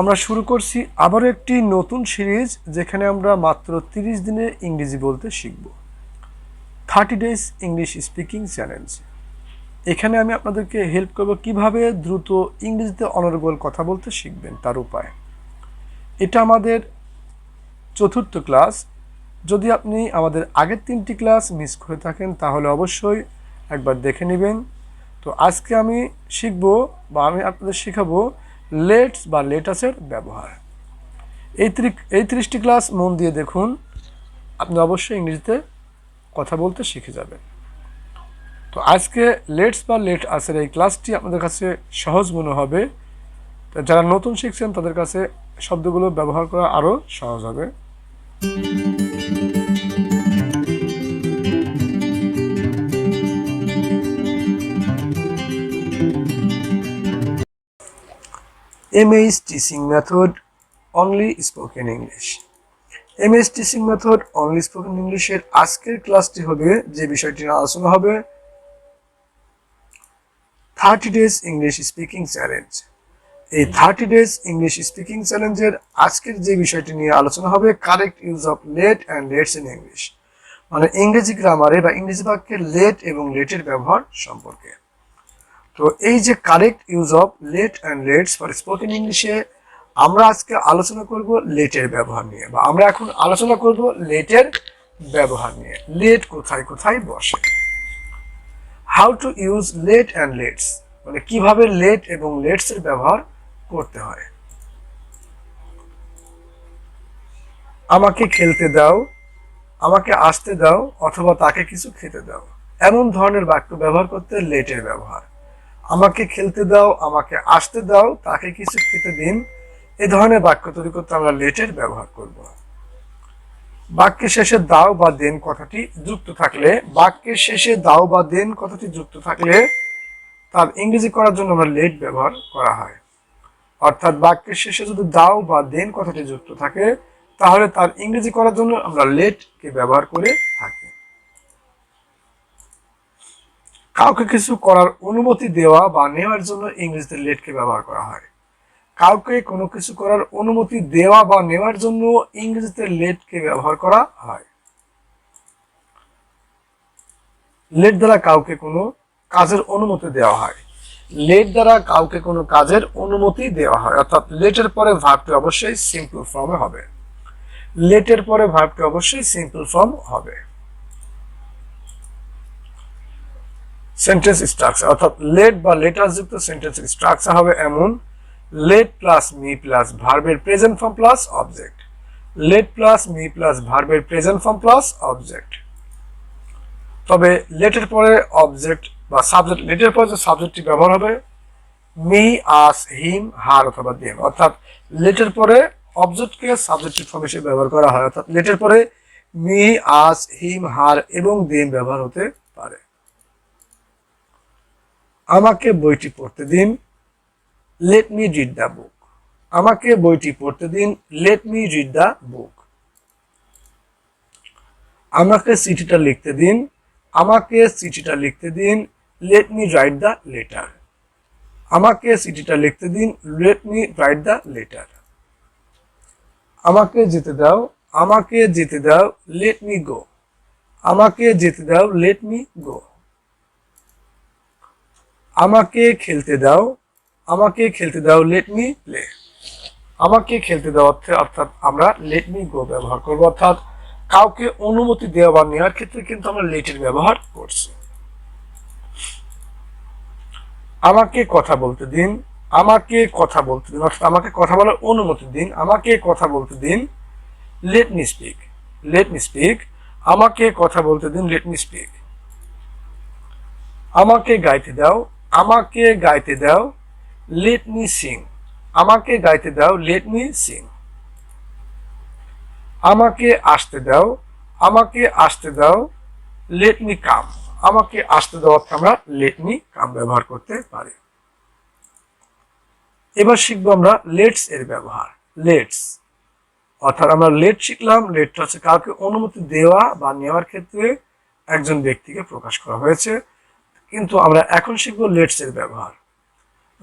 আমরা শুরু করছি আবারও একটি নতুন সিরিজ যেখানে আমরা মাত্র 30 দিনে ইংরেজি বলতে শিখব 30 ডেজ ইংলিশ স্পিকিং চ্যালেঞ্জ। এখানে আমি আপনাদেরকে হেল্প করব কিভাবে দ্রুত ইংরেজিতে অনর্গল কথা বলতে শিখবেন তার উপায়। এটা আমাদের চতুর্থ ক্লাস। যদি আপনি আমাদের আগের 3টি ক্লাস মিস করে থাকেন তাহলে অবশ্যই একবার দেখে নেবেন। তো আজকে আমি শিখব বা আমি আপনাদের শেখাবো লেটস বা লেটাসের ব্যবহার। এই 30টি ক্লাস মন দিয়ে দেখুন, আপনি অবশ্যই ইংরেজিতে কথা বলতে শিখে যাবেন। তো আজকে লেটস বা লেট আসের এই ক্লাসটি আপনাদের কাছে সহজ মনে হবে। তো যারা নতুন শিখছেন তাদের কাছে শব্দগুলো ব্যবহার করা আরও সহজ হবে। MS teaching method only spoken English। MS teaching method only spoken ইংলিশের আজকের ক্লাসটি হবে যে বিষয়টি নিয়ে আলোচনা হবে 30 ডেজ ইংলিশ স্পিকিং চ্যালেঞ্জ। এই 30 ডেজ ইংলিশ স্পিকিং চ্যালেঞ্জের আজকের যে বিষয়টি নিয়ে আলোচনা হবে correct use of let and let's in English, মানে ইংরেজি গ্রামারে বা ইংরেজি বাক্যে লেট এবং লেটের ব্যবহার সম্পর্কে। তো এই যে correct use of let and let's for spoken ইংলিশে আমরা আজকে আলোচনা করব লেটের ব্যবহার নিয়ে, বা আমরা এখন আলোচনা করব লেটের ব্যবহার নিয়ে। লেট কোথায় কোথায় বসে, how to use let and let's, মানে কিভাবে লেট এবং লেটস এর ব্যবহার করতে হয়। আমাকে খেলতে দাও, আমাকে আসতে দাও, অথবা তাকে কিছু খেতে দাও, এমন ধরনের বাক্য ব্যবহার করতে লেটের ব্যবহার। আমাকে খেলতে দাও, আমাকে আসতে দাও, তাকে কিছু খেতে দিন, এ ধরনের বাক্য তৈরি করতে আমরা লেটের ব্যবহার করব। বাক্যের শেষে দাও বা দেন কথাটি যুক্ত থাকলে, বাক্যের শেষে দাও বা দেন কথাটি যুক্ত থাকলে তার ইংরেজি করার জন্য আমরা লেট ব্যবহার করা হয়। অর্থাৎ বাক্যের শেষে যদি দাও বা দেন কথাটি যুক্ত থাকে তাহলে তার ইংরেজি করার জন্য আমরা লেটকে ব্যবহার করে থাকি। কাউকে কিছু করার অনুমতি দেওয়া বা নেওয়ার জন্য ইংরেজিতে লেটকে ব্যবহার করা হয়। কাউকে কোনো কিছু করার অনুমতি দেওয়া বা নেওয়ার জন্য ইংরেজিতে লেটকে ব্যবহার করা হয়। লেট দ্বারা কাউকে কোনো কাজের অনুমতি দেওয়া হয়। লেট দ্বারা কাউকে কোনো কাজের অনুমতি দেওয়া হয়, অর্থাৎ লেটের পরে ভার্বটি অবশ্যই সিম্পল ফর্মে হবে। লেটের পরে ভার্বটি অবশ্যই সিম্পল ফর্ম হবে। সেন্টেন্স স্ট্রাকচার, অর্থাৎ লেট বা লেটার যুক্ত সেন্টেন্সের স্ট্রাকচার হবে এমন: লেট প্লাস মি প্লাস ভার্বের present form plus object. Let plus me plus ভার্বের প্রেজেন্ট ফর্ম প্লাস অবজেক্ট। তবে লেটের পরে অবজেক্ট বা সাবজেক্ট, লেটের পরে যে সাবজেক্টটি ব্যবহার হবে মি, আস, হিম, হার অথবা দেম, অর্থাৎ লেটের পরে অবজেক্টকে সাবজেক্টিভ ফর্ম হিসেবে ব্যবহার করা হয়। অর্থাৎ লেটের পরে মি, আস, হিম, হার এবং দেম ব্যবহার হতে পারে। আমাকে বইটি পড়তে দিন, let me read the book. আমাকে বইটি পড়তে দিন, let me read the book. আমাকে চিঠিটা লিখতে দিন, আমাকে চিঠিটা লিখতে দিন, let me write the letter. আমাকে চিঠিটা লিখতে দিন, let me write the letter. আমাকে যেতে দাও, আমাকে যেতে দাও, লেট মি গো। আমাকে যেতে দাও, লেট মি গো। আমাকে খেলতে দাও, আমাকে খেলতে দাও, লেট মি প্লে। আমাকে খেলতে দেওয়া অর্থাৎ আমরা লেট মি গো ব্যবহার করব, অর্থাৎ কাউকে অনুমতি দেওয়া বা নেওয়ার ক্ষেত্রে কিন্তু আমরা লেটের ব্যবহার করছি। আমাকে কথা বলতে দিন, আমাকে কথা বলতে দিন, অর্থাৎ আমাকে কথা বলার অনুমতি দিন, আমাকে কথা বলতে দিন, let me speak. Let me speak, আমাকে কথা বলতে দিন, লেট মি স্পিক। আমাকে গাইতে দাও, আমাকে গাইতে দাও, লেট মি সিং। আমাকে গাইতে দাও, লেট মি সিং। আমাকে আসতে দাও, আমাকে আসতে দাও, লেট মি কাম। আমাকে আসতে দাও অর্থে আমরা লেট মি কাম ব্যবহার করতে পারি। এবার শিখবো আমরা লেটস এর ব্যবহার। লেটস অর্থাৎ আমরা লেট শিখলাম। লেটটা হচ্ছে কাউকে অনুমতি দেওয়া বা নেওয়ার ক্ষেত্রে একজন ব্যক্তিকে প্রকাশ করা হয়েছে, কিন্তু আমরা এখন শিখবো লেটস এর ব্যবহার।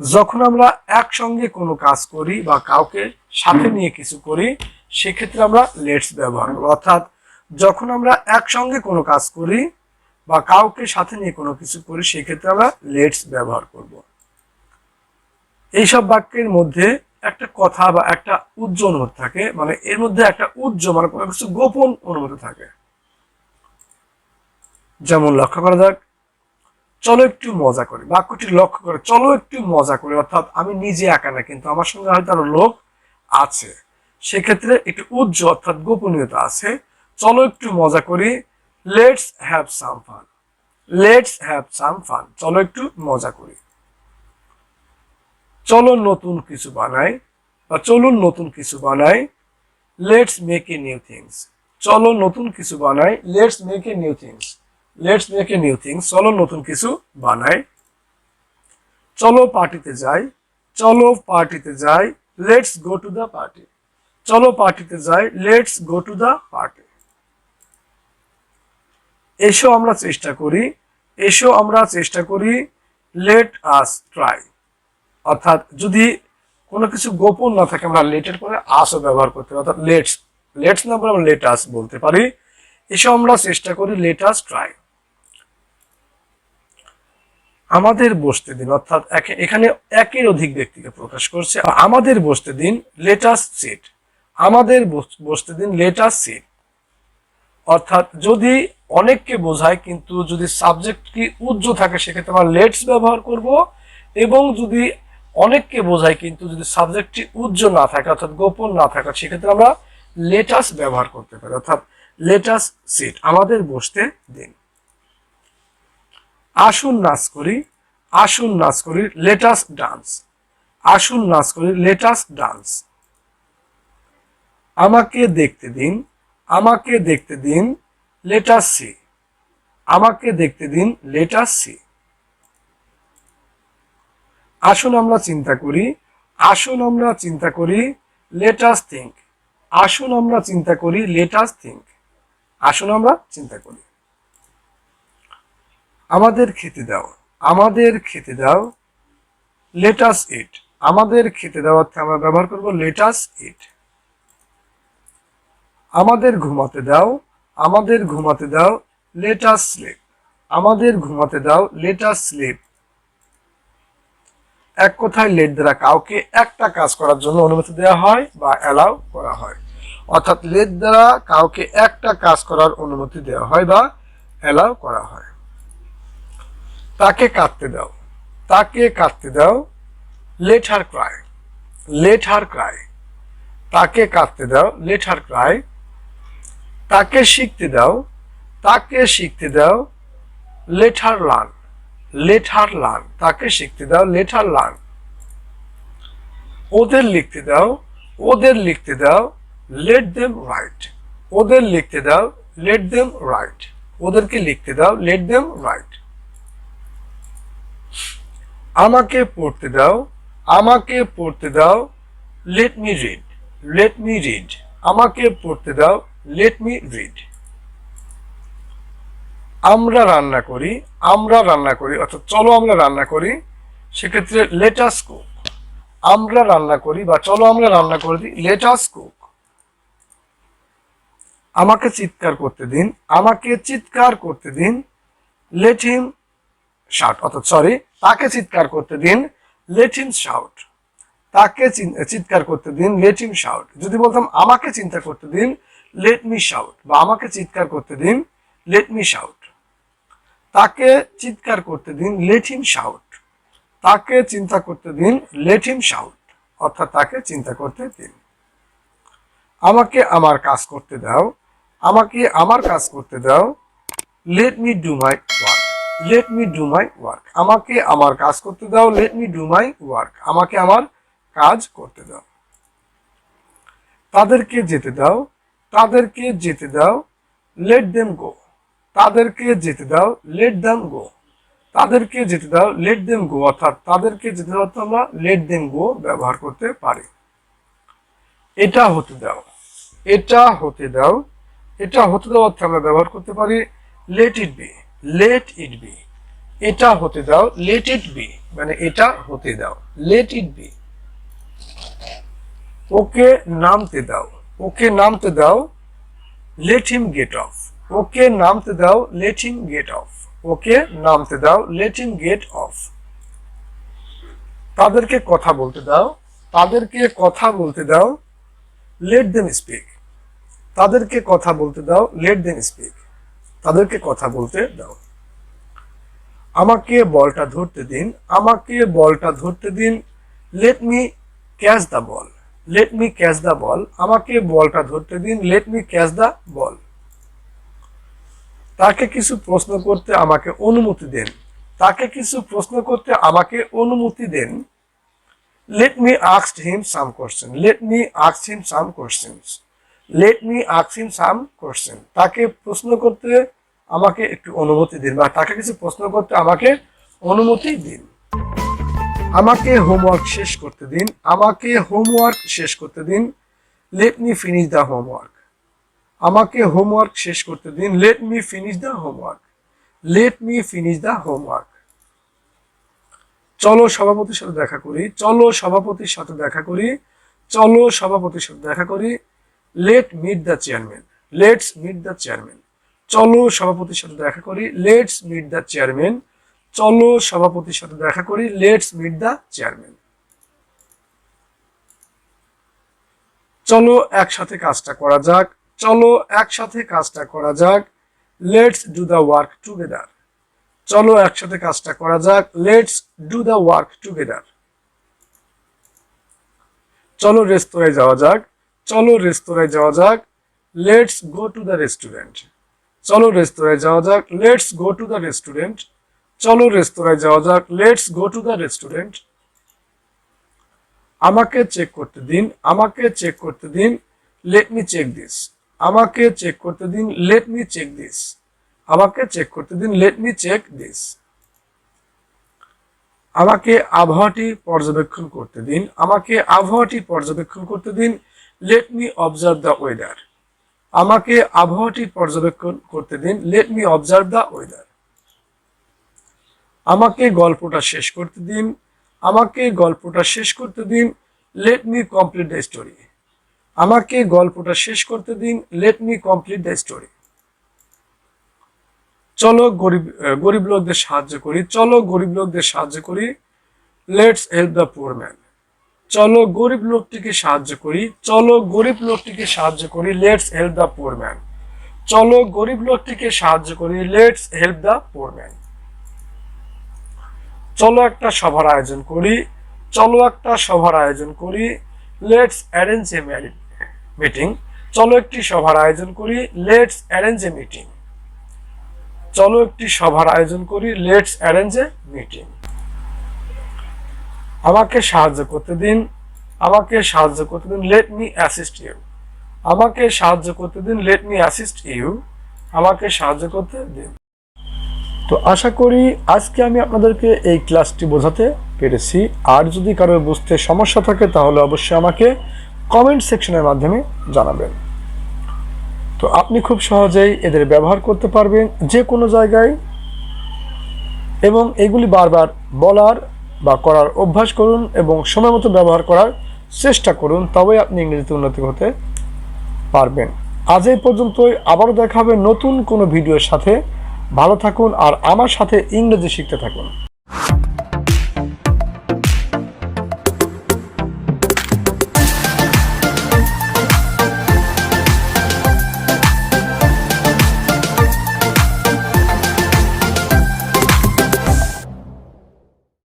যখন আমরা একসঙ্গে কোনো কাজ করি বা কাউকে সাথে নিয়ে কিছু করি সেক্ষেত্রে আমরা লেটস ব্যবহার করব। অর্থাৎ যখন আমরা একসঙ্গে কোনো কাজ করি বা কাউকে সাথে নিয়ে কোনো কিছু করি সেক্ষেত্রে আমরা লেটস ব্যবহার করব। এইসব বাক্যের মধ্যে একটা কথা বা একটা উজ্জ অনুমতি থাকে, মানে এর মধ্যে একটা উজ্জ মানে কোনো কিছু গোপন অনুমতি থাকে। যেমন লক্ষ্য করা যাক, চলো একটু মজা করি। বাক্যটি লক্ষ্য করে, চলো একটু মজা করি অর্থাৎ আমি নিজে একা না, কিন্তু আমার সঙ্গে হয়তো আরো লোক আছে, সেক্ষেত্রে একটু উজ্জ অর্থাৎ গোপনীয়তা আছে। চলো একটু মজা করি, let's have some fun. Let's have some fun, চলো একটু মজা করি। চলো নতুন কিছু বানাই বা চলুন নতুন কিছু বানাই, let's make a new things. চলো নতুন কিছু বানাই, let's make a new things. Let's make a new things, চলো নতুন কিছু বানাই। চলো পার্টিতে যাই, চলো পার্টিতে যাই, let's go to the party. চলো পার্টিতে যাই, let's go to the party. এসো আমরা চেষ্টা করি, এসো আমরা চেষ্টা করি, লেট আস ট্রাই। অর্থাৎ যদি কোনো কিছু গোপন না থাকে আমরা লেটের পরে আসও ব্যবহার করতে পারি, অর্থাৎ লেটস, লেটস না বলে আমরা লেট আস বলতে পারি। এসো আমরা চেষ্টা করি, লেট আস ট্রাই। আমাদের বসতে দিন, অর্থাৎ এখানে একের অধিক ব্যক্তিকে প্রকাশ করছে। আমাদের বসতে দিন, লেট আস সিট। আমাদের বসতে দিন, লেট আস সিট। অর্থাৎ যদি অনেককে বোঝায় কিন্তু যদি সাবজেক্ট কি উজ্জ থাকে সেক্ষেত্রে আমরা লেটস ব্যবহার করব, এবং যদি অনেককে বোঝায় কিন্তু যদি সাবজেক্টটি উজ্জ না থাকে অর্থাৎ গোপন না থাকে সেক্ষেত্রে আমরা লেটাস ব্যবহার করতে পারি, অর্থাৎ লেটাস সিট। আমাদের বসতে দিন। আসুন নাচ করি, আসুন নাচ করি, লেটাস ডান্স। আসুন নাচ করি, লেটাস ডান্স। আমাকে দেখতে দিন, আমাকে দেখতে দিন, লেটাস সি। আমাকে দেখতে দিন, লেটাস সি। আসুন আমরা চিন্তা করি, আসুন আমরা চিন্তা করি, লেটাস থিঙ্ক। আসুন আমরা চিন্তা করি, লেটাস থিঙ্ক। আসুন আমরা চিন্তা করি। আমাদের খেতে দাও, আমাদের খেতে দাও, লেটাস ইট। আমাদের খেতে দাও অর্থে আমরা ব্যবহার করব লেটাস ইট। আমাদের ঘুমাতে দাও, আমাদের ঘুমাতে দাও, লেটাস স্লিপ। আমাদের ঘুমাতে দাও, লেটাস স্লিপ। এক কথায় লেট দ্বারা কাউকে একটা কাজ করার জন্য অনুমতি দেওয়া হয় বা অ্যালাউ করা হয়, অর্থাৎ লেট দ্বারা কাউকে একটা কাজ করার অনুমতি দেওয়া হয় বা অ্যালাউ করা হয়। তাকে কাঁদতে দাও, তাকে কাঁদতে দাও, let her Cry. Let her Cry. তাকে কাঁদতে দাও, লেট হার ক্রাই। তাকে শিখতে দাও, তাকে শিখতে দাও, let her learn. Let her learn. তাকে শিখতে দাও, লেট হার লার্ন। ওদের লিখতে দাও, ওদের লিখতে দাও, লেট দেম রাইট। ওদের লিখতে দাও, লেট দেম রাইট। ওদেরকে লিখতে দাও, লেট দেম রাইট। আমাকে পড়তে দাও, আমাকে পড়তে দাও, let me read. Let me read. আমাকে পড়তে দাও, লেট মি রিড। আমরা রান্না করি, আমরা রান্না করি অর্থাৎ চলো আমরা রান্না করি, সেক্ষেত্রে লেট আস কুক। আমরা রান্না করি বা চলো আমরা রান্না করি, লেট আস কুক। আমাকে চিৎকার করতে দিন, আমাকে চিৎকার করতে দিন, লেট হিম শাউট। অর্থাৎ সরি, তাকে চিৎকার করতে দিন, লেট হিম শাউট। তাকে চিৎকার করতে দিন, লেট হিম শাউট। যদি বলতাম আমাকে চিন্তা করতে দিন, লেট মি শাউট, বা আমাকে চিৎকার করতে দিন, লেট মি শাউট। তাকে চিৎকার করতে দিন, লেট হিম শাউট। তাকে চিন্তা করতে দিন, লেট হিম শাউট, অর্থাৎ তাকে চিন্তা করতে দিন। আমাকে আমার কাজ করতে দাও, আমাকে আমার কাজ করতে দাও, let me do my work. Let me do my work. আমাকে আমার কাজ করতে দাও, let me do my work. আমাকে আমার কাজ করতে দাও। তাদেরকে যেতে দাও, তাদেরকে যেতে দাও, লেট দেম গো। তাদেরকে যেতে দাও, লেট দেম গো। তাদেরকে যেতে দাও, লেট দেম গো, অর্থাৎ তাদেরকে যেতে দাও আমরা লেট দেম গো ব্যবহার করতে পারি। এটা হতে দাও, এটা হতে দাও, এটা হতে দাও অর্থে আমরা ব্যবহার করতে পারি let it be. Let it be. এটা হতে দাও, লেট ইট বি, মানে এটা হতে দাও, লেট ইট বি। ওকে নামতে দাও, ওকে নামতে দাও, লেট হিম গেট অফ, ওকে নামতে দাও, লেট হিম গেট অফ, ওকে নামতে দাও, লেট হিম গেট অফ। তাদেরকে কথা বলতে দাও, তাদেরকে কথা বলতে দাও, লেট দেম স্পিক, তাদেরকে কথা বলতে দাও, লেট দেম স্পিক, তাদেরকে কথা বলতে দাও। আমাকে বলটা ধরতে দিন, আমাকে বলটা ধরতে দিন, let me catch the ball, let me catch the ball, আমাকে বলটা ধরতে দিন, let me catch the ball. তাকে কিছু প্রশ্ন করতে আমাকে অনুমতি দেন, তাকে কিছু প্রশ্ন করতে আমাকে অনুমতি দেন, let me ask him some question, let me ask him some questions, let me ask him some question. তাকে প্রশ্ন করতে আমাকে একটু অনুমতি দিন, বা তাকে কিছু প্রশ্ন করতে আমাকে অনুমতি দিন। আমাকে হোমওয়ার্ক শেষ করতে দিন, আমাকে হোমওয়ার্ক শেষ করতে দিন, let me finish the homework, আমাকে হোমওয়ার্ক শেষ করতে দিন, let me finish the homework, let me finish the homework. চলো সভাপতির সাথে দেখা করি, চলো সভাপতির সাথে দেখা করি, চলো সভাপতির সাথে দেখা করি, let meet the chairman, let's meet the chairman. চলো সভাপতির সাথে দেখা করি, লেটস মিট দ্য চেয়ারম্যান, চলো সভাপতির সাথে দেখা করি, লেটস মিট দ্য চেয়ারম্যান। চলো একসাথে কাজটা করা যাক, চলো একসাথে কাজটা করা যাক, let's do the work together, চলো একসাথে কাজটা করা যাক, let's do the work together. চলো রেস্তোরাঁয় যাওয়া যাক, চলো রেস্তোরাঁয় যাওয়া যাক, let's go to the restaurant, চলো রেস্তোরাঁয় যাওয়া যাক, let's go to the restaurant, চলো রেস্তোরাঁয় যাওয়া যাক, let's go to the restaurant. আমাকে চেক করতে দিন, আমাকে চেক করতে দিন, লেট মি চেক দিস, আমাকে চেক করতে দিন, লেট মি চেক দিস, আমাকে চেক করতে দিন, লেট মি চেক দিস। আমাকে আবহাওয়াটি পর্যবেক্ষণ করতে দিন, আমাকে আবহাওয়াটি পর্যবেক্ষণ করতে দিন, let me observe the weather, আমাকে আবহাওয়াটি পর্যবেক্ষণ করতে দিন, let me observe the weather. আমাকে গল্পটা শেষ করতে দিন, আমাকে গল্পটা শেষ করতে দিন, let me complete the story, আমাকে গল্পটা শেষ করতে দিন, let me complete the story. চলো গরিব লোকদের সাহায্য করি, চলো গরিব লোকদের সাহায্য করি, let's help the poor man, চলো গরিব লোকটিকে সাহায্য করি, চলো গরিব লোকটিকে সাহায্য করি, let's help the poor man, চলো গরিব লোকটিকে সাহায্য করি, let's help the poor man. চলো একটা সভার আয়োজন করি, চলো একটা সভার আয়োজন করি, লেটস অ্যারেঞ্জ এ মিটিং, চলো একটি সভার আয়োজন করি, লেটস অ্যারেঞ্জ এ মিটিং, চলো একটি সভার আয়োজন করি, লেটস অ্যারেঞ্জ এ মিটিং। আমাকে সাহায্য করতে দিন, আমাকে সাহায্য করতে দিন, লেট মি অ্যাসিস্ট ইউ, আমাকে সাহায্য করতে দিন, লেট মি অ্যাসিস্ট ইউ, আমাকে সাহায্য করতে দিন। তো আশা করি আজকে আমি আপনাদেরকে এই ক্লাসটি বোঝাতে পেরেছি। আর যদি কারো বুঝতে সমস্যা থাকে তাহলে অবশ্যই আমাকে কমেন্ট সেকশনের মাধ্যমে জানাবেন। তো আপনি খুব সহজেই এদের ব্যবহার করতে পারবেন যে কোনো জায়গায়, এবং এগুলি বারবার বলার বা করার অভ্যাস করুন এবং সময় মতো ব্যবহার করার চেষ্টা করুন, তবেই আপনি ইংরেজিতে উন্নতি হতে পারবেন। আজ এই পর্যন্তই, আবারও দেখা হবে নতুন কোনো ভিডিওর সাথে। ভালো থাকুন আর আমার সাথে ইংরেজি শিখতে থাকুন।